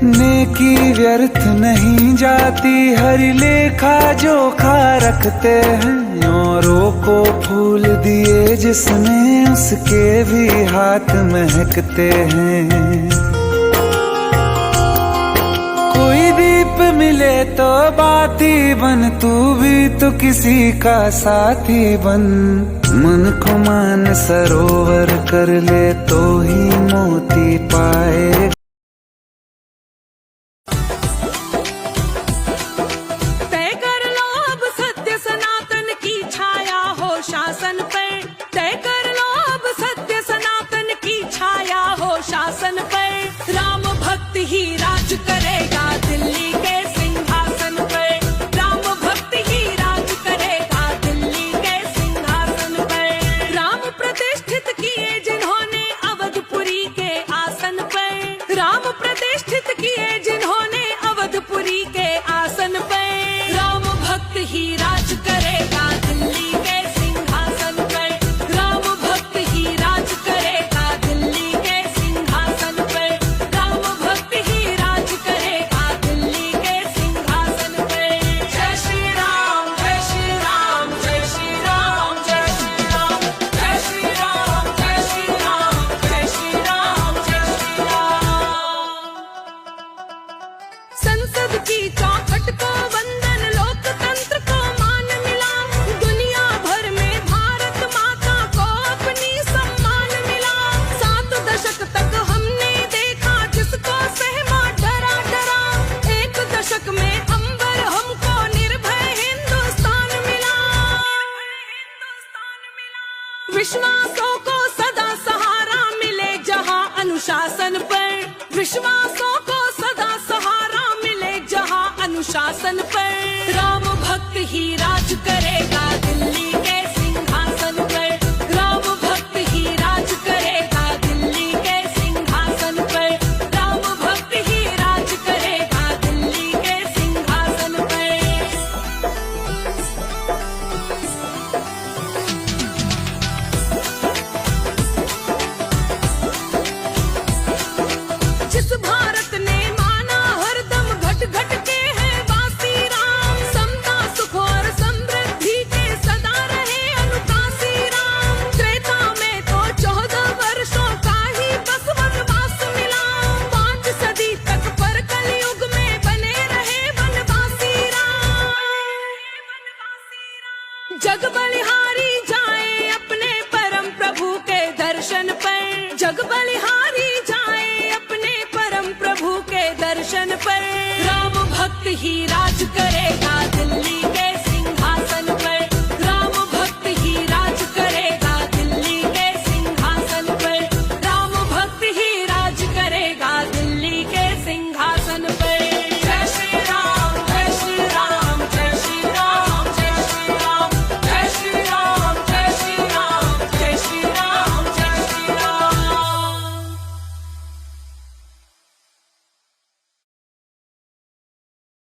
नेकी व्यर्थ नहीं जाती, हरि लेखा जोखा रखते हैं। औरों को फूल दिए जिसने, उसके भी हाथ महकते हैं। कोई दीप मिले तो बाती बन, तू भी तो किसी का साथी बन। मन को मान सरोवर कर ले तो ही मोती पाए। तय कर लो अब सत्य सनातन की छाया हो शासन पर। तय कर लो अब सत्य सनातन की छाया हो शासन पर। राम भक्त ही राज करेगा दिल्ली के सिंहासन पर। राम भक्त ही राज करेगा दिल्ली के सिंहासन पर। राम प्रतिष्ठित किए जिन्होंने अवधपुरी के आसन पर। राम प्रतिष्ठित किए जिन्होंने अवधपुरी के आसन पर। राम भक्त ही राज करेगा दिल्ली के सिंहासन पर। राम भक्त ही राज करेगा दिल्ली के सिंहासन पर। राम भक्त ही राज करेगा दिल्ली के सिंहासन पर। जय श्री राम, जय श्री राम, जय श्री राम, जय श्री राम, जय श्री राम, जय श्री राम, जय श्री राम, जय श्री राम। संसद की चौखट को वंदन, लोकतंत्र को मान मिला। दुनिया भर में भारत माता को अपनी सम्मान मिला। 7 दशक तक हमने देखा जिसको सहमा डरा डरा। 1 दशक में अंबर हमको निर्भय हिंदुस्तान मिला। विश्वासों को सदा सहारा मिले जहां अनुशासन पर। विश्वासों को सदा सहारा मिले जहां अनुशासन पर। राम भक्त ही राज करेगा दिल्ली के सिंहासन पर। राम भक्त ही राज करेगा दिल्ली के सिंहासन पर। राम भक्त ही राज करेगा दिल्ली के सिंहासन पर। जिस भारत ने माना हरदम घट घट के है वासी राम। समता सुख और समृद्धि के सदा रहे अनुकासी राम। त्रेता में तो 14 वर्षों का ही बस वनवास मिला। 5 सदी तक पर कलयुग में बने रहे वनवासी राम। जग बलिहारी जाए अपने परम प्रभु के दर्शन पर। जग बलिहारी जाए अपने परम प्रभु के दर्शन पर। राम भक्त ही राज करेगा दिल्ली के सिंहासन पर। राम भक्त ही राज करेगा दिल्ली के सिंहासन पर। राम भक्त ही राज करेगा दिल्ली के सिंहासन पर। जय श्री राम, जय श्री राम, जय श्री राम, जय श्री राम, जय श्री राम, जय श्री राम, जय श्री राम, जय श्री राम।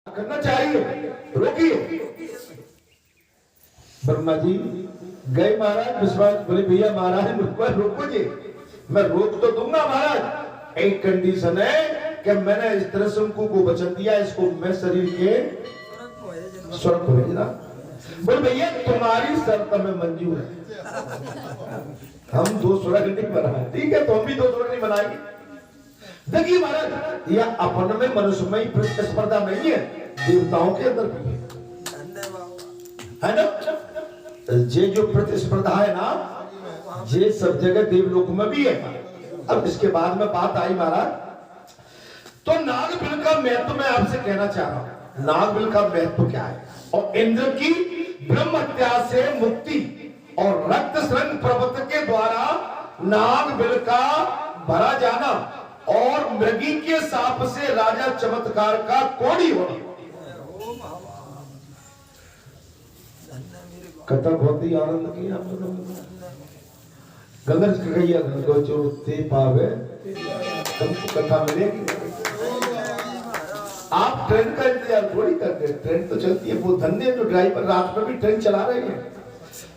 करना चाहिए, रोकिए। ब्रह्मा जी गए महाराज, विश्वास बोले भैया महाराज रोको जी। मैं रोक तो दूंगा महाराज, एक कंडीशन है कि मैंने इस तरह से उनको को वचन दिया, इसको मैं शरीर के स्वर्ग को भेजना। बोले भैया तुम्हारी शर्त में मंजूर है, हम 2 स्वर्ग नहीं बनाए। ठीक है, तो हम भी 2 स्वर्ग नहीं बनाएंगे। देखिए महाराज, यह अपन में मनुष्य में प्रतिस्पर्धा नहीं है, देवताओं के अंदर भी है ना। ये जो प्रतिस्पर्धा है ना, ये सब जगह देवलोक में भी है। अब इसके बाद में बात आई महाराज, तो नागबिल का महत्व मैं आपसे कहना चाह रहा हूं। नागबिल का महत्व क्या है? और इंद्र की ब्रह्म हत्या से मुक्ति और रक्त श्रृंग पर्वत के द्वारा नागबिल का भरा जाना और मृगी के सांप से राजा चमत्कार का कोड़ी होना। कथा बहुत ही आनंद की आप गंगर कहिया जो ते पावे तुमको कथा मिलेगी। आप ट्रेन का इंतजार थोड़ी करते, ट्रेन तो चलती है। वो धन्य जो ड्राइवर रात में भी ट्रेन चला रहे हैं,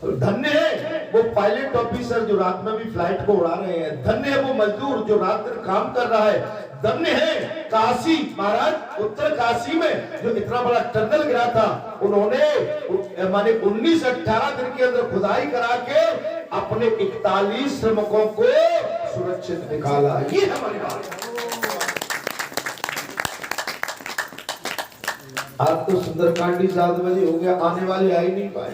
धन्य है वो पायलट ऑफिसर जो रात में भी फ्लाइट को उड़ा रहे हैं, धन्य है वो मजदूर जो रात दिन काम कर रहा है, धन्य है काशी महाराज, उत्तर काशी में जो इतना बड़ा टनल गिरा था, उन्होंने माने 19-18 दिन के अंदर खुदाई करा के अपने 41 श्रमिकों को सुरक्षित निकाला। ये हमारी बात। आज तो सुंदरकांडी 7 बजे हो गया, आने वाले आ ही नहीं पाए।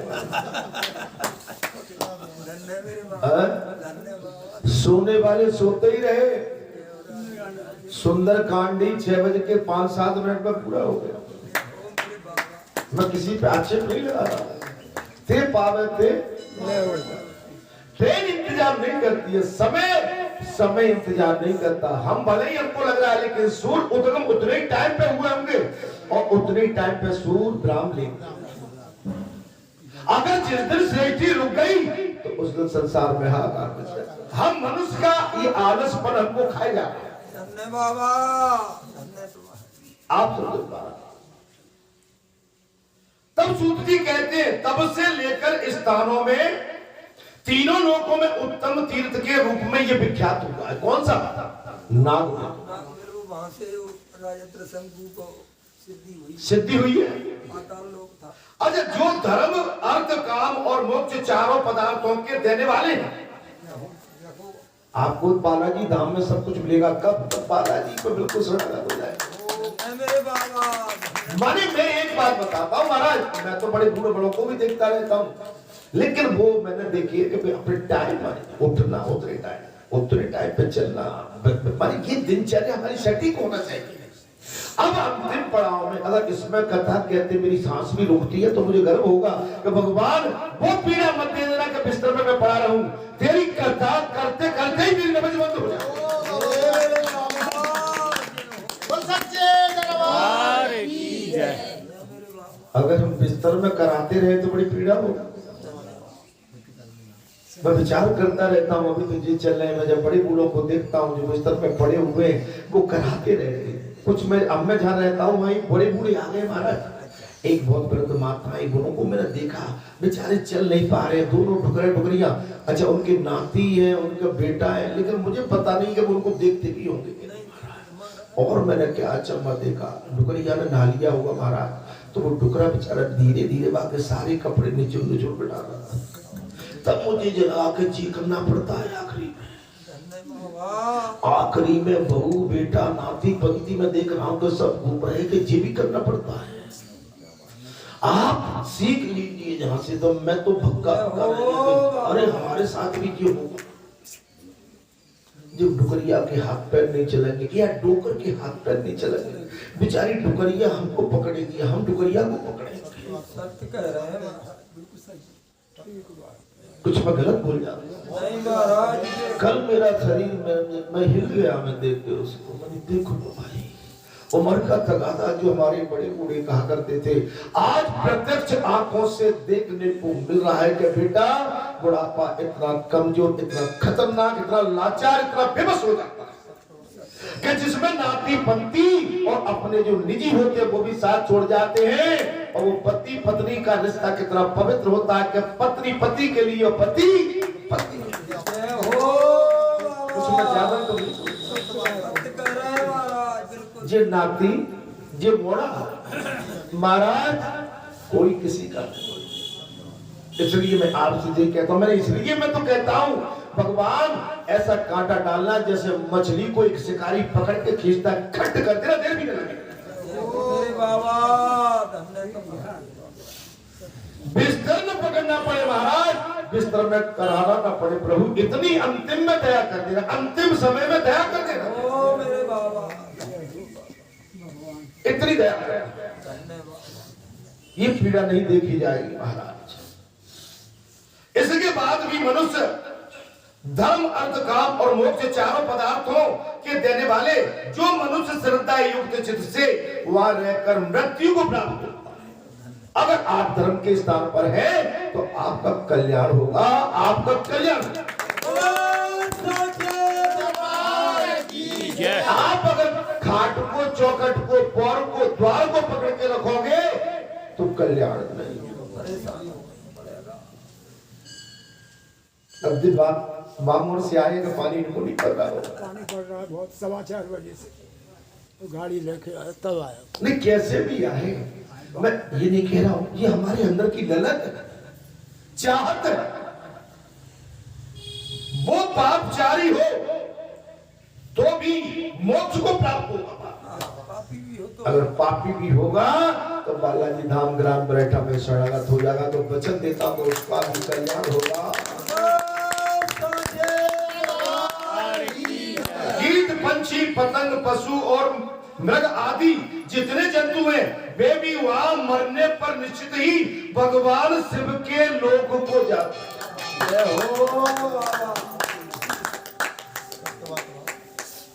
सोने वाले सोते ही रहे। सुंदरकांडी 6 बज के 5-7 मिनट में पूरा हो गया। मैं किसी पे आक्षेप नहीं लगा रहा, थे पावे थे। ट्रेन इंतजार नहीं करती है, समय इंतजार नहीं करता। हम भले ही हमको लग रहा है, लेकिन सूर्य उदगम उतने ही टाइम पे हुए होंगे और उतने ही टाइम पे सूर्य विराम लेगा। अगर जिस दिन सृष्टि रुक गई तो उस दिन संसार में हाहाकार मच जाएगा। हम मनुष्य का ये आलसपन हमको खाए जा रहा है। बाबा आप समझ पा रहे। तब सूत जी कहते हैं, तब से लेकर स्थानों में तीनों लोकों में उत्तम तीर्थ के रूप में ये विख्यात हुआ है। कौन सा? नागलोक। वहां से राजत्र शंकु को सिद्धि हुई है। पाताल लोक था। अच्छा, जो धर्म अर्थ काम और मोक्ष चारों पदार्थों के देने वाले हैं, आपको बालाजी धाम में सब कुछ मिलेगा। कब तक बालाजी को बिल्कुल शरणागत हो जाए। मेरे बाबा माने मैं एक बात बताता हूँ महाराज, मैं तो बड़े बूढ़े बड़ों को भी देखता रहता हूँ, लेकिन वो मैंने देखी है कि अपने टाइम उठना, उतने टाइम पे चलना, माने ये दिनचर्या हमारी सटीक होना चाहिए। अब अंतिम पड़ाव में अगर इसमें कथा कहते मेरी सांस भी रुकती है तो मुझे गर्व होगा कि भगवान वो पीड़ा मत दे देना कि बिस्तर में मैं पड़ा रहूं। तेरी कथा करते करते ही मेरी नब्ज बंद हो जाए। अगर हम बिस्तर में कराते रहे तो बड़ी पीड़ा होगी। मैं विचार करता रहता हूँ, अभी तो ये चल रहे हैं, मैं जब बड़े बूढ़ों को देखता हूँ जो बिस्तर में पड़े हुए वो कराते रहते। कुछ मैं अब मैं जहाँ रहता हूँ वहीं बड़े बूढ़े आ गए महाराज। एक बहुत वृद्ध माता बूढ़ों को मैंने देखा, बेचारे चल नहीं पा रहे, दोनों टुकड़ियां। अच्छा, उनके नाती है, उनका बेटा है, लेकिन मुझे पता नहीं कि वो उनको देखते भी होंगे कि नहीं। और मैंने क्या अचंभा देखा, टुकड़िया ने नहा लिया होगा महाराज, तो वो टुकड़ा बेचारा धीरे धीरे बाकी सारे कपड़े निचोड़ निचोड़ के डाल रहा था। तब मुझे जला के चीखना पड़ता है। आखिरी में बहू बेटा नाती पंक्ति में देख रहा हूं तो सब घूम रहे कि ये भी करना पड़ता है। आप सीख लीजिए जहां से। तो मैं तो भक्का अरे हमारे साथ भी क्यों होगा। जब डुकरिया के हाथ पैर नहीं चलेंगे या डोकर के हाथ पैर नहीं चलेंगे, बेचारी डुकरिया हमको पकड़ेगी, हम डुकरिया को पकड़ेंगे। सत्य कह रहे हैं, बिल्कुल सही। कुछ मैं गलत बोल जाता नहीं महाराज, कल मेरा शरीर में मैं हिल गया, मैं देख के उसको। मैंने देखो तो भाई उम्र का तगादा जो हमारे बड़े बूढ़े कहा करते थे, आज प्रत्यक्ष आंखों से देखने को मिल रहा है कि बेटा बुढ़ापा इतना कमजोर, इतना खतरनाक, इतना लाचार, इतना बेबस हो जाता है कि जिसमें नाती पंती और अपने जो निजी होते हैं वो भी साथ छोड़ जाते हैं। और वो पति पत्नी का रिश्ता कितना पवित्र होता है कि पत्नी पति के लिए और पति पत्नी हो। कुछ मैं ज्यादा तो नहीं। सत्य कह रहे हैं महाराज, बिल्कुल। जे नाती जे मोड़ा महाराज कोई किसी का नहीं। इसलिए मैं आपसे ये कहता हूँ, मैंने इसलिए मैं तो कहता हूँ भगवान ऐसा कांटा डालना जैसे मछली को एक शिकारी पकड़ के खींचता है, खट कर देना, देर भी नहीं लगेगी। बाबा बिस्तर न पकड़ना पड़े महाराज, बिस्तर में कराना ना पड़े। प्रभु इतनी अंतिम में दया कर देना, अंतिम समय में दया कर देना। ओ मेरे बाबा, इतनी दया कर, ये पीड़ा नहीं देखी जाएगी महाराज। इसके बाद भी मनुष्य धर्म अर्थ काम और मोक्ष चारों पदार्थों के देने वाले जो मनुष्य श्रद्धा युक्त चित्त से वहां रहकर मृत्यु को प्राप्त होता है। अगर आप धर्म के स्थान पर हैं तो आपका कल्याण होगा, आपका कल्याण। आप अगर खाट को, चौखट को, पौर को, द्वार को पकड़ के रखोगे तो कल्याण नहीं। अब दिन बात मामूर से आए तो पानी इनको नहीं पड़ रहा होगा। पानी पड़ रहा है बहुत, 4:15 से तो गाड़ी लेके आया तब आया। नहीं कैसे भी आए, मैं ये नहीं कह रहा हूं, ये हमारे अंदर की ललक चाहत है। वो पाप जारी हो तो भी मोक्ष को प्राप्त होगा। पापी भी हो तो अगर पापी भी होगा तो बालाजी धाम ग्राम बरेठा में शरणागत हो जाएगा तो वचन देता तो उसका भी कल्याण होगा। कीट पंछी पतंग पशु और मृग आदि जितने जंतु हैं वे भी वहां मरने पर निश्चित ही भगवान शिव के लोक को जाते हैं। जय हो बाबा।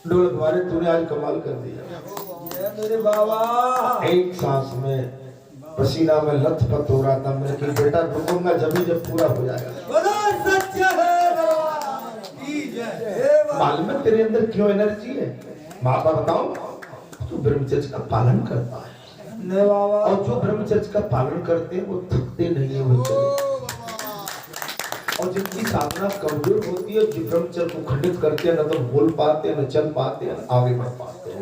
ढोलक वाले तूने आज कमाल कर दिया। जय मेरे बाबा। एक सांस में पसीना में लथपथ हो रहा था, मैंने कहा बेटा रुकूंगा जब पूरा हो जाएगा। बोलो सच्चा है बाबा की जय। मालूम है तेरे अंदर क्यों एनर्जी है? माँ बाप बताओ, तू ब्रह्मचर्य का पालन करता है ने बाबा। और जो ब्रह्मचर्य का पालन करते हैं वो थकते नहीं है, वो चले। और जिनकी साधना कमजोर होती है, जो ब्रह्मचर्य को खंडित करते हैं, न तो बोल पाते हैं, न चल पाते हैं, न आगे बढ़ पाते हैं।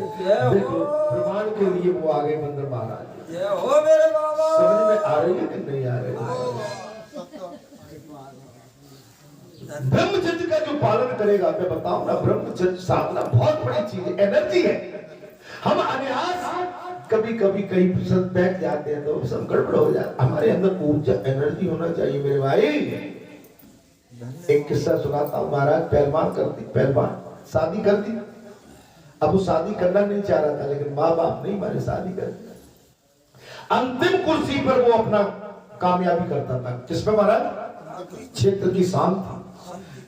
देखो प्रमाण के लिए वो आगे मंदिर महाराज। जय हो मेरे बाबा। समझ में आ रही है कि नहीं आ रही है? ब्रह्मचर्य का जो पालन करेगा, मैं बताऊं ना, ब्रह्मचर्य साधना बहुत बड़ी चीज है, एनर्जी है। हम अनायास कभी कभी कहीं प्रसन्न बैठ जाते हैं तो सब गड़बड़ हो जाता है। हमारे अंदर ऊर्जा एनर्जी होना चाहिए मेरे भाई। एक किस्सा सुनाता हूँ। महाराज पहलवान शादी कर दी। अब वो शादी करना नहीं चाह रहा था, लेकिन माँ बाप नहीं माने, शादी कर दी। अंतिम कुर्सी पर वो अपना कामयाबी करता था। किसमें महाराज? क्षेत्र की शान थी,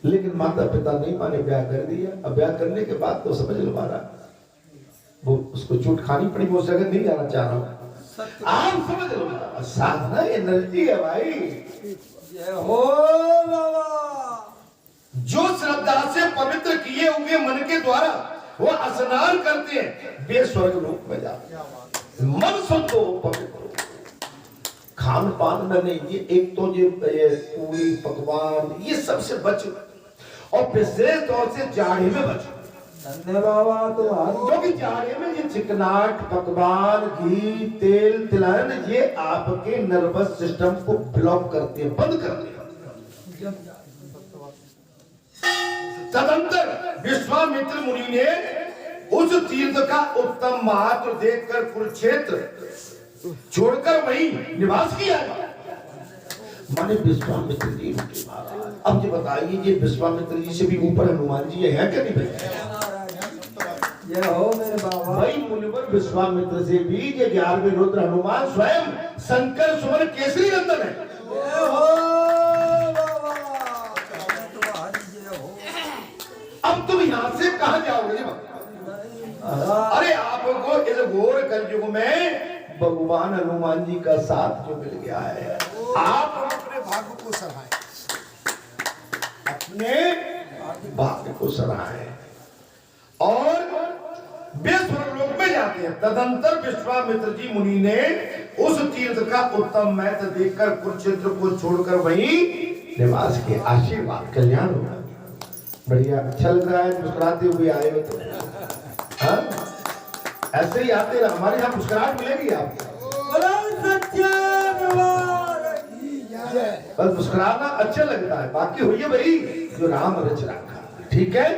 लेकिन माता पिता नहीं माने, ब्याह कर दिया। अब ब्याह करने के बाद तो समझ लो महाराज, वो उसको चोट खानी पड़ी, वो जगह नहीं जाना चाह रहा हूँ। आप समझ लो, साधना एनर्जी है भाई। जय हो बाबा। जो श्रद्धा से पवित्र किए हुए मन के द्वारा वो स्नान करते हैं, वे स्वर्ग लोक में जाते हैं। मन शुद्ध हो, पवित्र हो। खान पान में नहीं, ये एक तो ये पूरी पकवान ये सबसे बचो, और विशेष तौर से जाड़े में बचो। धन्य बाबा तुम्हारी। क्योंकि जाड़े में ये चिकनाट पकवान, घी, तेल, तिलहन, ये आपके नर्वस सिस्टम को ब्लॉक करते हैं, बंद करते हैं। तदंतर विश्वामित्र मुनि ने उस तीर्थ का उत्तम महत्व देखकर कुरुक्षेत्र छोड़कर वहीं निवास किया। माने विश्वामित्र जी उनके महाराज। अब ये बताइए, ये विश्वामित्र जी से भी ऊपर हनुमान जी है क्या नहीं भाई? जय हो मेरे बाबा। भाई मुनिवर विश्वामित्र से भी ये 11वें रुद्र हनुमान स्वयं शंकर सुमन केसरी नंदन है। जय हो बाबा तुम्हारी। जय हो। अब तुम यहाँ से कहाँ जाओगे? अरे आपको इस घोर कलयुग में भगवान हनुमान जी का साथ जो मिल गया है, आप अपने भाग्य को सराहें, अपने भाग्य को सराहें और वे स्वर्गलोक में जाते हैं। तदंतर विश्वामित्र जी मुनि ने उस तीर्थ का उत्तम महत्व देखकर कुरुक्षेत्र को छोड़कर वहीं निवास के। आशीर्वाद कल्याण होगा। बढ़िया, अच्छा लग रहा है, मुस्कुराते हुए आए हो तो। हाँ? ऐसे ही आते रहे, हमारे यहाँ मुस्कुराहट मिलेगी आपको। बस मुस्कुराना अच्छा लगता है, बाकी होइए भाई जो राम रच रखा। ठीक है?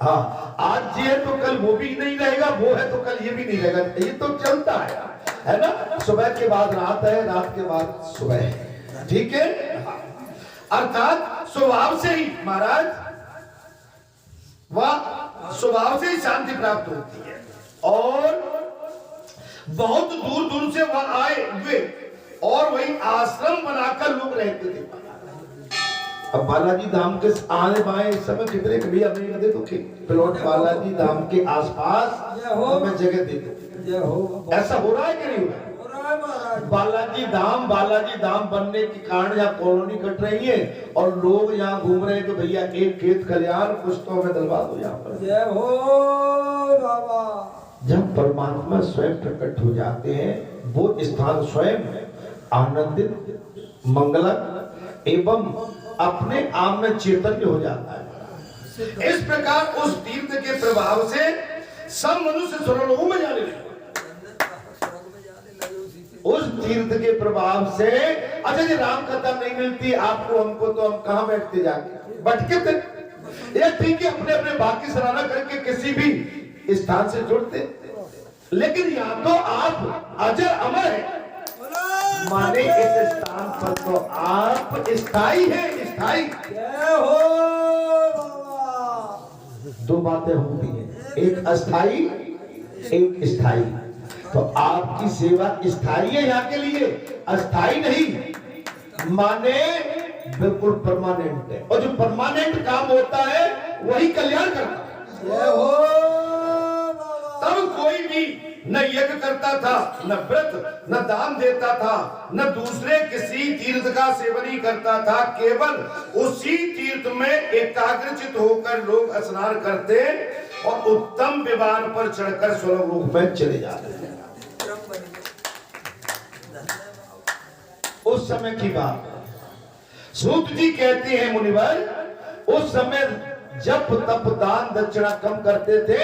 हाँ, आज ये है तो कल वो भी नहीं रहेगा, वो है तो कल ये भी नहीं रहेगा, ये तो चलता है ना? सुबह के बाद रात है, रात के बाद सुबह है। ठीक है? अर्थात स्वभाव से ही महाराज, वह स्वभाव से ही शांति प्राप्त होती है। और बहुत दूर दूर से वह आए हुए और वही आश्रम बनाकर लोग रहते थे। अब बालाजी धाम के आने बाएं इस समय कितने कभी हमें दे दो प्लॉट बालाजी धाम के आसपास हमें जगह दे दो। ऐसा हो रहा है कि नहीं हो रहा है? बालाजी धाम बनने के कारण यहाँ कॉलोनी कट रही है और लोग यहाँ घूम रहे हैं कि भैया एक खेत खलियान कुछ तो हमें दिलवा दो यहाँ पर। जय हो बाबा। जब परमात्मा स्वयं प्रकट हो जाते हैं, वो स्थान स्वयं आनंदित, मंगलक एवं अपने आप में चैतन्य हो जाता है। इस प्रकार उस तीर्थ के प्रभाव से सब मनुष्य स्वर्गलोक में जाने लगे। उस तीर्थ के प्रभाव से अच्छा जी राम कथा नहीं मिलती आपको हमको तो हम कहां बैठते जाके भटके थे। ये ठीक है अपने अपने भाग की सराहना करके किसी भी स्थान से जुड़ते, लेकिन यहाँ तो आप अजर अमर है, माने इस स्थान पर तो आप स्थायी हैं। स्थायी जय हो बाबा। दो बातें होती हैं, एक अस्थाई एक स्थायी। तो आपकी सेवा स्थायी है यहाँ के लिए, अस्थाई नहीं, माने बिल्कुल परमानेंट है। और जो परमानेंट काम होता है वही कल्याण करता है। जय हो बाबा। तब कोई भी न यज्ञ करता था, न व्रत, न दान देता था, न दूसरे किसी तीर्थ का सेवन ही करता था। केवल उसी तीर्थ में एकाग्रचित होकर लोग स्नान करते और उत्तम विमान पर चढ़कर स्वर्गलोक में चले जाते हैं। उस समय की बात सूत जी कहते हैं मुनिवर, उस समय जप तप दान दक्षिणा कम करते थे,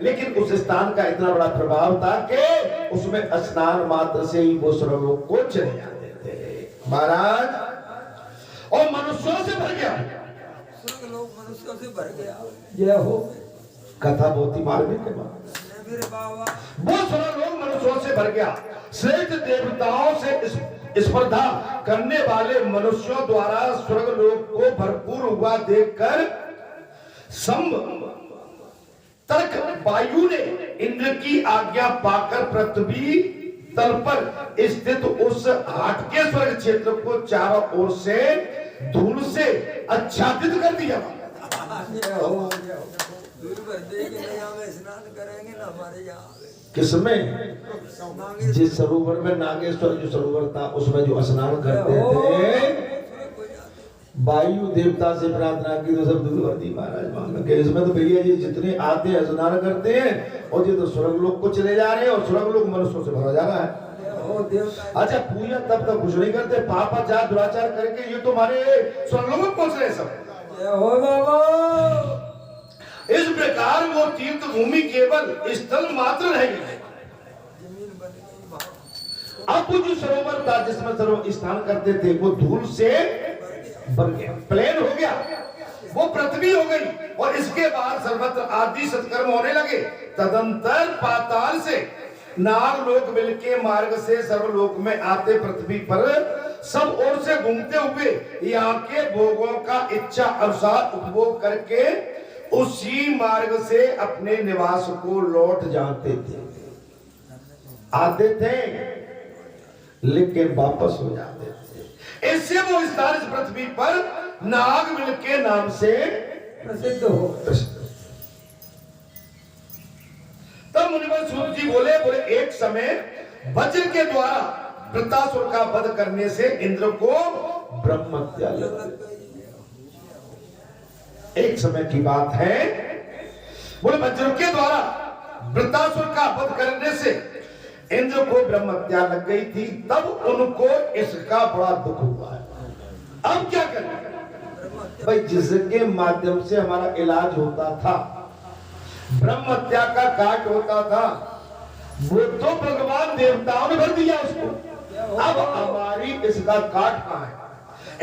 लेकिन उस स्थान का इतना बड़ा प्रभाव था कि उसमें स्नान मात्र से ही वो स्वर्गलोक को चले जाते थे महाराज। और मनुष्यों से भर गया, स्वर्गलोक मनुष्यों से भर गया। जय हो। कथा बहुत ही मार्मिक है बाबा। वो स्वर्गलोक मनुष्यों से भर गया। श्रेष्ठ देवताओं से स्पर्धा करने वाले मनुष्यों द्वारा स्वर्गलोक को भरपूर हुआ देखकर तर्क वायु ने इंद्र की आज्ञा पाकर पृथ्वी तल पर स्थित उस हाटके स्वर्ग क्षेत्र को चारों ओर से धूल से आच्छादित कर दिया। दूर भर देंगे यहाँ में स्नान करेंगे ना हमारे यहाँ। किसमें? जिस सरोवर में नागेश्वर जो सरोवर था उसमें जो स्नान करते थे, वायु देवता से प्रार्थना की तो सब दूर दी महाराज मान के। इसमें तो भैया जी जितने आते हैं स्नान करते हैं और ये तो स्वर्गलोक को चले जा रहे हैं और स्वर्गलोक मनुष्यों से भरा जा रहा है। अच्छा पूजा तब तक कुछ नहीं करते, पापाचार दुराचार करके ये तो हमारे स्वर्गलोक में पहुंच रहे सब। जय हो बाबा। इस प्रकार वो तीर्थ भूमि केवल स्थल मात्र रह गई। अब जो सरोवर था जिसमें सरोवर स्नान करते थे वो धूल से भर गया, प्लेन हो गया, वो पृथ्वी हो गई। और इसके बाद सर्वत्र आदि सत्कर्म होने लगे। तदंतर पाताल से नाग लोक मिल के मार्ग से सर्वलोक में आते पृथ्वी पर सब ओर से घूमते हुए यहाँ के भोगों का इच्छा अनुसार उपभोग करके उसी मार्ग से अपने निवास को लौट जाते थे। आते थे लेकिन वापस हो जाते थे। इससे वो स्थान इस पृथ्वी पर नागमिल के नाम से प्रसिद्ध हो। तब मुनिवर सूत जी बोले एक समय वज्र के द्वारा वृत्तासुर का वध करने से इंद्र को ब्रह्म हत्या लग। एक समय की बात है, बोले वज्र के द्वारा वृत्तासुर का वध करने से इंद्र को ब्रह्म हत्या लग गई थी। तब उनको इसका बड़ा दुख हुआ है। अब क्या करें भाई, जिसके माध्यम से हमारा इलाज होता था, ब्रह्म हत्या का काट होता था, वो तो भगवान देवताओं ने भर दिया उसको। अब हमारी इसका काट कहां है?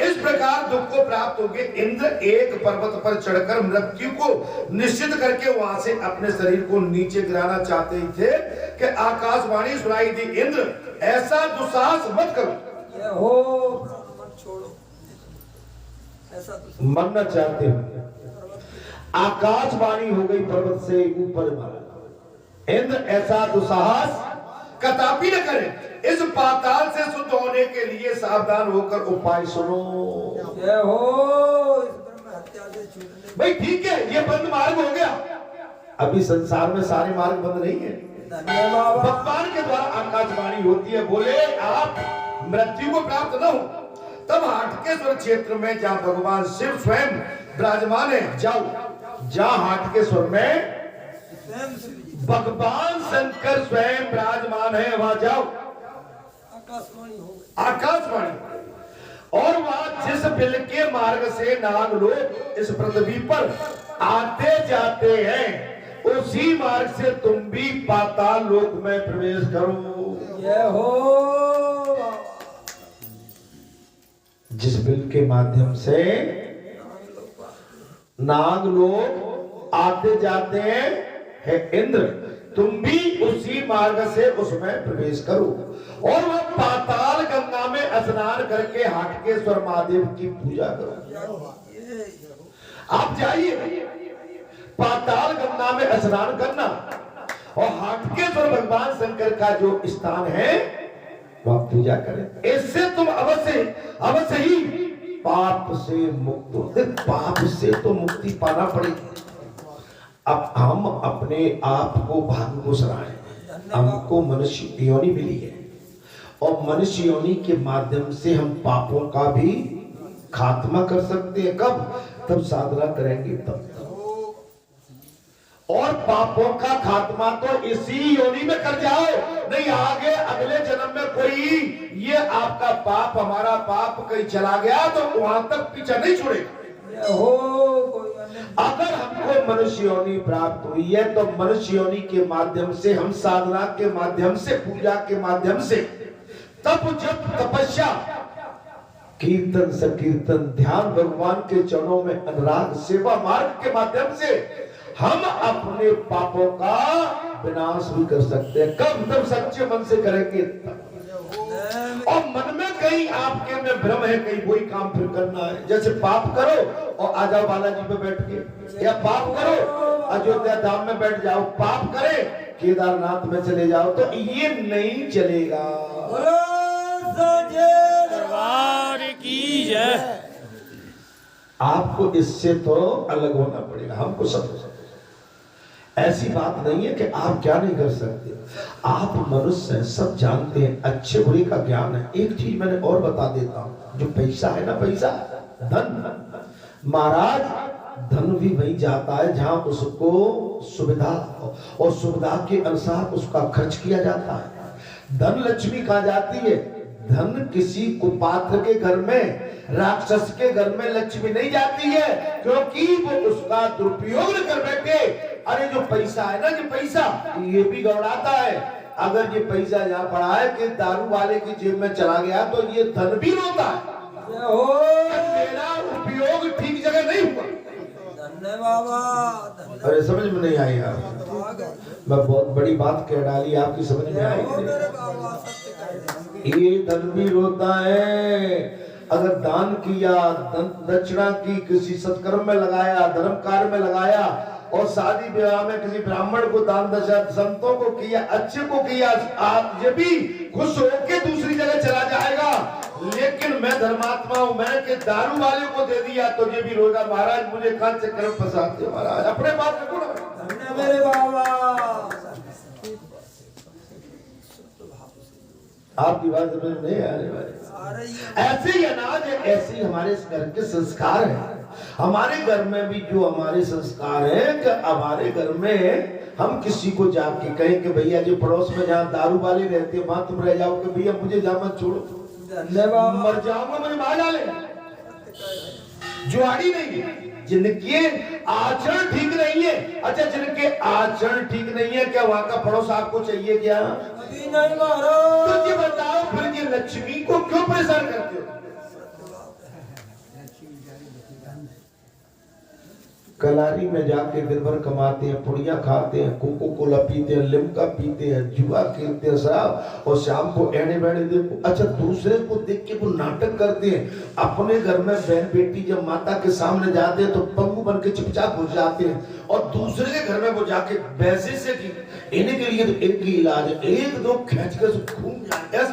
इस प्रकार दुख को प्राप्त हो गए। इंद्र एक पर्वत पर चढ़कर मृत्यु को निश्चित करके वहां से अपने शरीर को नीचे गिराना चाहते थे कि आकाशवाणी सुनाई दी, इंद्र ऐसा दुस्साहस मत करो। हो मत छोड़ो, ऐसा मरना चाहते हो। आकाशवाणी हो गई पर्वत से ऊपर मारा, इंद्र ऐसा दुस्साहस कदापि न करें। इस पाताल से शुद्ध होने के लिए सावधान होकर उपाय सुनो। जय हो। इस ब्रह्म हत्या से छूटने भाई ठीक है, ये बंद मार्ग हो गया। अभी संसार में सारे मार्ग बंद नहीं है। धन्यवाद। भगवान के द्वारा आकाशवाणी होती है, बोले आप मृत्यु को प्राप्त न हो। तब हाटकेश्वर क्षेत्र में जहाँ भगवान शिव स्वयं विराजमान है, जाओ जहाँ हाटकेश्वर में भगवान शंकर स्वयं विराजमान है, वहां जाओ। आकाशवाणी हो गई। आकाशवाणी और वहां जिस बिल के मार्ग से नाग लोग इस पृथ्वी पर आते जाते हैं, उसी मार्ग से तुम भी पाताल लोक में प्रवेश करो। जय हो। जिस बिल के माध्यम से नाग लोग आते जाते हैं, हे इंद्र, तुम भी उसी मार्ग से उसमें प्रवेश करो और वह पाताल गंगा में स्नान करके हाटकेश्वर महादेव की पूजा करो। आप जाइए पाताल गंगा में स्नान करना और हाटकेश्वर भगवान शंकर का जो स्थान है वह पूजा करें। इससे तुम अवश्य ही पाप से मुक्त हो। पाप से तो मुक्ति पाना पड़ेगी। अब हम अपने आप को भाग्य को सराहें। हमको मनुष्य योनि मिली है और मनुष्य योनि के माध्यम से हम पापों का भी खात्मा कर सकते हैं। कब? तब साधना करेंगे तब। और पापों का खात्मा तो इसी योनि में कर जाओ, नहीं आगे अगले जन्म में कोई ये आपका पाप हमारा पाप कहीं चला गया तो वहां तक पीछा नहीं छोड़ेगा। अगर हमको मनुष्य योनि प्राप्त हुई है तो मनुष्य योनि के माध्यम से हम साधना के माध्यम से पूजा के माध्यम से तप जप तपस्या कीर्तन संकीर्तन ध्यान भगवान के चरणों में अनुराग सेवा मार्ग के माध्यम से हम अपने पापों का विनाश भी कर सकते हैं। कब? तब सच्चे मन से करेंगे। और मन में कहीं आपके में भ्रम है, कहीं वही काम फिर करना है। जैसे पाप करो और आ जाओ बालाजी पे बैठ के, या पाप करो अयोध्या धाम में बैठ जाओ, पाप करे केदारनाथ में चले जाओ, तो ये नहीं चलेगा। दरबार की जय। आपको इससे तो अलग होना पड़ेगा। हमको सब ऐसी बात नहीं है कि आप क्या नहीं कर सकते। आप मनुष्य हैं, सब जानते हैं, अच्छे बुरे का ज्ञान है। एक चीज मैंने और बता देता हूं, जो पैसा है ना, पैसा धन, महाराज धन भी वही जाता है जहां उसको सुविधा और सुविधा के अनुसार उसका खर्च किया जाता है। धन लक्ष्मी कहाँ जाती है? धन किसी कुपात्र के घर में, राक्षस के घर में लक्ष्मी नहीं जाती है, क्योंकि वो उसका दुरुपयोग न कर बैठे। अरे जो पैसा है ना, जो पैसा ये भी गौड़ाता है। अगर ये पैसा यहाँ पड़ा है कि दारू वाले की जेब में चला गया तो ये धन भी रोता है, मेरा उपयोग ठीक जगह नहीं हुआ। अरे समझ में नहीं आई यार, मैं बहुत बड़ी बात कह डाली, आपकी समझ में आई? ये धन भी रोता है। अगर दान किया, दक्षिणा की, किसी सत्कर्म में लगाया, धर्म कार्य में लगाया और शादी विवाह में किसी ब्राह्मण को दान दशा, संतों को किया, अच्छे को किया, आप ये भी खुश होकर दूसरी जगह चला जाएगा। लेकिन मैं धर्मात्मा हूं, मैंने के दारू वाले को दे दिया तो ये भी रोजा, महाराज मुझे कान से कर्म फंसाते महाराज, अपने बात रखो ना मेरे बाबा। आपकी बात समझ नहीं आ रही? ऐसे ही अनाज है, ऐसे ही हमारे घर के संस्कार है। हमारे घर में भी जो हमारे संस्कार है कि हमारे घर में हम किसी को जाके कहें कि भैया जो पड़ोस में जहाँ दारू वाले रहते हैं वहां तुम रह जाओ कि भैया मुझे जहाँ मत छोड़ो, मर जाऊंगा, मुझे मार डाले। जुआड़ी नहीं है, जिनके आचरण ठीक नहीं है। अच्छा, जिनके आचरण ठीक नहीं है, क्या वहां का पड़ोस आपको चाहिए क्या? नहीं महाराज। तो ये बताओ फिर ये लक्ष्मी को क्यों परेशान करते हो? कलारी में जाके दिन भर कमाते हैं, पुड़िया खाते हैं, कोको कोला पीते हैं, लिमका पीते हैं, जुआ खेलते हैं, शराब, और शाम को एने बैठे देखो। अच्छा, दूसरे को देख के वो नाटक करते हैं। अपने घर में बहन बेटी जब माता के सामने जाते हैं तो पंगु बन के चुपचाप घुस जाते हैं, और दूसरे के घर में वो जाके वैसे से इन्हीं के लिए तो एक ही इलाज है, एक दो खींच के घूम जाए।